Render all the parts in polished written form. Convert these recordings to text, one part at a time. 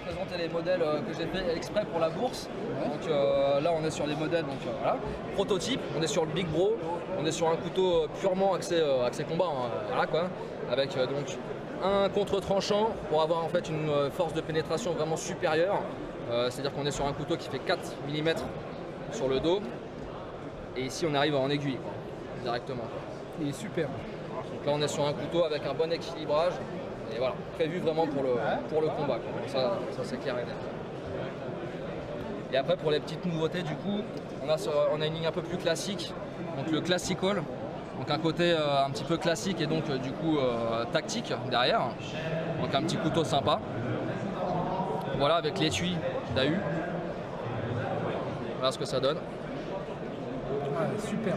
présenter les modèles que j'ai fait exprès pour la bourse. Donc là on est sur les modèles, donc voilà. Prototype, on est sur le Big Bro, on est sur un couteau purement axé combat, hein, voilà quoi, avec donc un contre-tranchant pour avoir en fait une force de pénétration vraiment supérieure. C'est-à-dire qu'on est sur un couteau qui fait 4 mm sur le dos. Et ici on arrive en aiguille quoi, directement. Il est super. Donc là on est sur un couteau avec un bon équilibrage. Et voilà, prévu vraiment pour le combat. Quoi. Ça c'est clair et net. Et après pour les petites nouveautés du coup, on a une ligne un peu plus classique. Donc le classical. Donc un côté un petit peu classique et donc du coup tactique derrière. Donc un petit couteau sympa. Voilà avec l'étui d'AU. Voilà ce que ça donne. Ouais, super.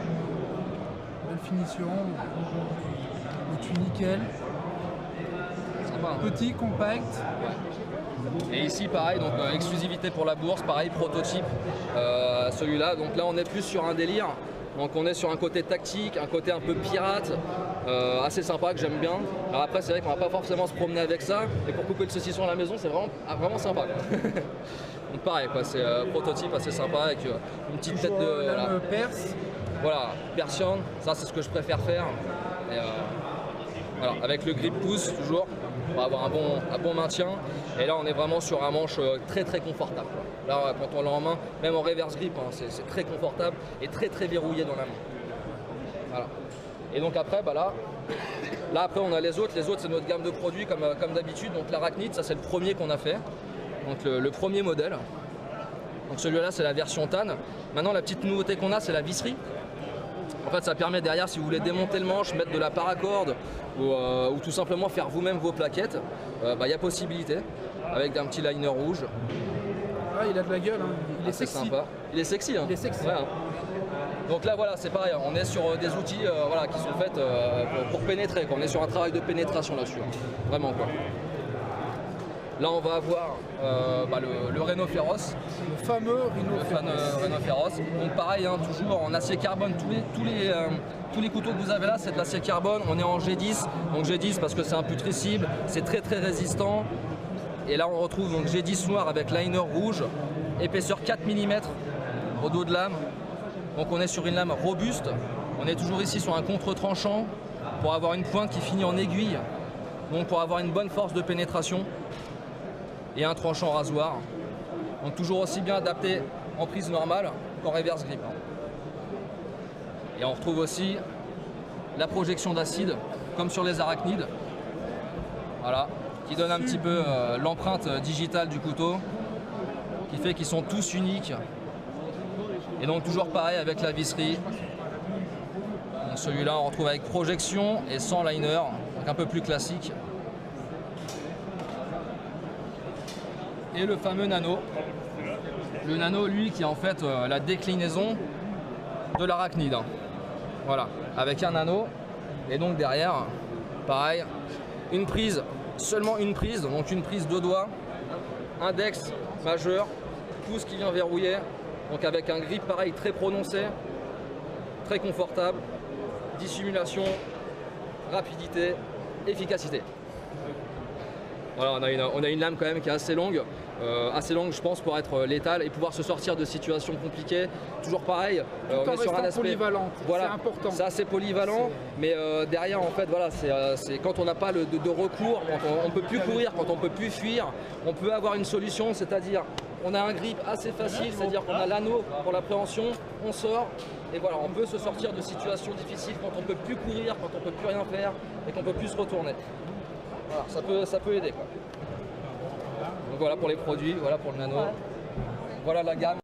Belle finition. L'étui nickel. Sympa, hein. Petit, compact. Et ici pareil, donc exclusivité pour la bourse, pareil prototype. Celui-là, donc là on est plus sur un délire. Donc on est sur un côté tactique, un côté un peu pirate, assez sympa que j'aime bien. Alors après c'est vrai qu'on va pas forcément se promener avec ça, et pour couper le saucisson à la maison c'est vraiment sympa. Donc pareil quoi, c'est prototype assez sympa avec une petite tête de lame perse. Voilà, Persian, ça c'est ce que je préfère faire. Et, voilà, avec le grip pouce toujours, pour avoir un bon maintien. Et là on est vraiment sur un manche très confortable. Là quand on l'a en main, même en reverse grip, hein, c'est très confortable et très verrouillé dans la main. Voilà. Et donc après, bah là après on a les autres c'est notre gamme de produits comme d'habitude. Donc l'Arachnid, ça c'est le premier qu'on a fait. Donc le premier modèle. Donc celui-là c'est la version TAN. Maintenant la petite nouveauté qu'on a c'est la visserie. En fait ça permet derrière si vous voulez démonter le manche, mettre de la paracorde ou tout simplement faire vous-même vos plaquettes, y a possibilité avec un petit liner rouge. Ah, il a de la gueule, hein. Il est sexy. Sympa. Il est sexy. Hein. Il est sexy. Ouais, hein. Donc là voilà c'est pareil, on est sur des outils qui sont faits pour pénétrer, quoi. On est sur un travail de pénétration là-dessus, hein. Vraiment quoi. Là on va avoir le Rhino Féroce. Le fameux Rhino Féroce. Donc pareil, hein, toujours en acier carbone, tous les couteaux que vous avez là c'est de l'acier carbone, on est en G10, donc G10 parce que c'est imputrescible, c'est très résistant. Et là on retrouve donc G10 noir avec liner rouge, épaisseur 4 mm au dos de lame. Donc on est sur une lame robuste, on est toujours ici sur un contre-tranchant pour avoir une pointe qui finit en aiguille, donc pour avoir une bonne force de pénétration. Et un tranchant rasoir, donc toujours aussi bien adapté en prise normale qu'en reverse grip. Et on retrouve aussi la projection d'acide comme sur les arachnides, voilà, qui donne un petit peu l'empreinte digitale du couteau, qui fait qu'ils sont tous uniques. Et donc toujours pareil avec la visserie. Celui-là on retrouve avec projection et sans liner, donc un peu plus classique. Et le fameux nano. Le nano, lui, qui est en fait la déclinaison de l'arachnide. Voilà, avec un nano. Et donc derrière, pareil, une prise, seulement une prise, donc une prise de doigts, index, majeur, pouce qui vient verrouiller. Donc avec un grip pareil très prononcé, très confortable, dissimulation, rapidité, efficacité. Voilà, on a une lame quand même qui est assez longue je pense pour être létale et pouvoir se sortir de situations compliquées. Toujours pareil, on est sur un aspect polyvalent, voilà, c'est important. C'est assez polyvalent, mais derrière en fait voilà, c'est quand on n'a pas de recours, quand on ne peut plus courir, quand on ne peut plus fuir, on peut avoir une solution, c'est-à-dire on a un grip assez facile, c'est-à-dire qu'on a l'anneau pour l'appréhension, on sort et voilà, on peut se sortir de situations difficiles quand on ne peut plus courir, quand on ne peut plus rien faire et qu'on ne peut plus se retourner. Voilà, ça peut aider quoi. Donc voilà pour les produits, voilà pour le nano. Voilà la gamme.